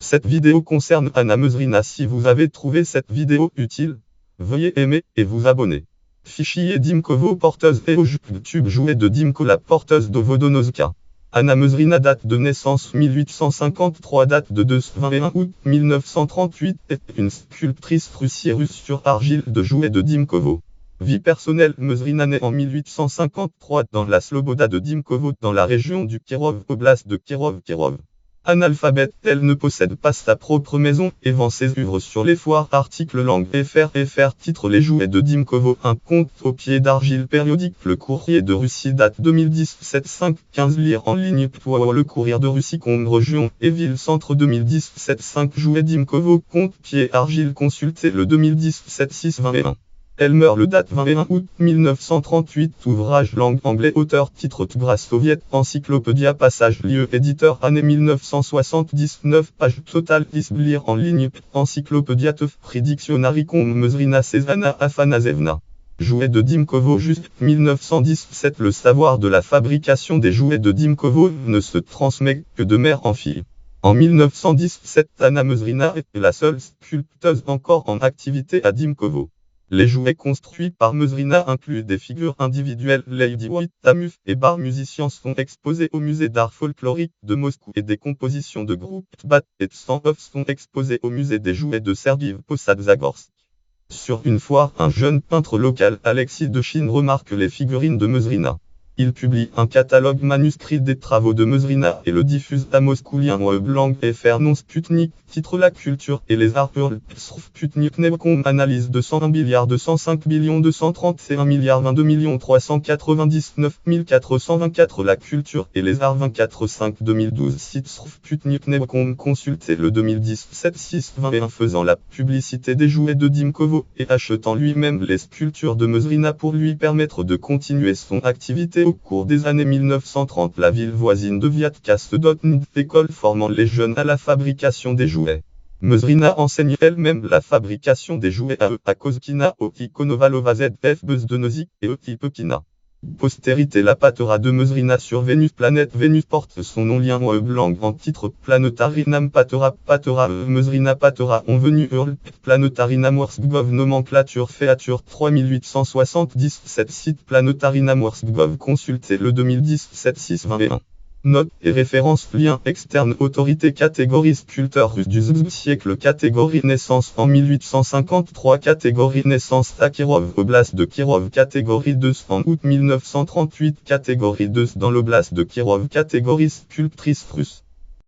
Cette vidéo concerne Anna Mezrina. Si vous avez trouvé cette vidéo utile, veuillez aimer et vous abonner. Fichier Dimkovo porteuse et au YouTube jouet de Dimko la porteuse de Vodonoska. Anna Mezrina, date de naissance 1853, date de 21 août 1938, est une sculptrice russe sur argile de jouets de Dimkovo. Vie personnelle: Mezrina naît en 1853 dans la Sloboda de Dimkovo, dans la région du Kirov, oblast de Kirov. Analphabète, elle ne possède pas sa propre maison et vend ses œuvres sur les foires. Article langue FR. Titre: Les jouets de Dimkovo, un conte au pied d'argile périodique. Le courrier de Russie, date 2017, 5-15. Lire en ligne. Le courrier de Russie, région et ville centre, 2017, 5. Jouets Dimkovo, conte pied argile, consulté le 2017, 6-21. Elle meurt le date 21 août 1938. Ouvrage langue anglais. Auteur, titre: Tgra soviet, encyclopédia, passage lieu, éditeur, année 1979, page totale. Lire en ligne. Encyclopédia Free Dictionary. Mezrina Sezana Afanasevna. Jouets de Dimkovo, juste 1917. Le savoir de la fabrication des jouets de Dimkovo ne se transmet que de mère en fille. En 1917, Anna Mezrina est la seule sculpteuse encore en activité à Dimkovo. Les jouets construits par Mezrina incluent des figures individuelles. Lady White, Tamuf et bar musiciens sont exposés au musée d'art folklorique de Moscou, et des compositions de groupes Tbat et Tsantov sont exposées au musée des jouets de Sergiy Posadzagorsk. Sur une foire, un jeune peintre local, Alexis de Chine, remarque les figurines de Mezrina. Il publie un catalogue manuscrit des travaux de Mezrina et le diffuse à Moscou. Lien web langue FR. Non Sputnik. Titre: La culture et les arts. Sputnik.com. Analyse: 201,231,222,399,424. La culture et les arts, 24/5 2012. Site Sputnik.com. Consulté le 2017, 6-21. Faisant la publicité des jouets de Dimkovo et achetant lui-même les sculptures de Mezrina pour lui permettre de continuer son activité. Au cours des années 1930, la ville voisine de Viatka se dote d'une école formant les jeunes à la fabrication des jouets. Mezrina enseigne elle-même la fabrication des jouets à Kozkina, au Ikonovalova ZF Bezdonozik et au Pekina. Postérité: la patera de Mezrina sur Vénus. Planète Vénus porte son nom. Lien web langue en titre: Planetarinam Patera. Mezrina Patera ont venu Hurl. Planetarinam.org. Nomenclature Féature 3877. Site Planetarinam.org. Consulté le 2017, 6-21. Notes et références. Lien externe. Autorité. Catégorie: sculpteur russe du XIIe siècle. Catégorie: naissance en 1853. Catégorie: naissance à Kirov, oblast de Kirov. Catégorie: 2 en août 1938. Catégorie: 2 dans l'oblast de Kirov. Catégorie: sculptrice russe.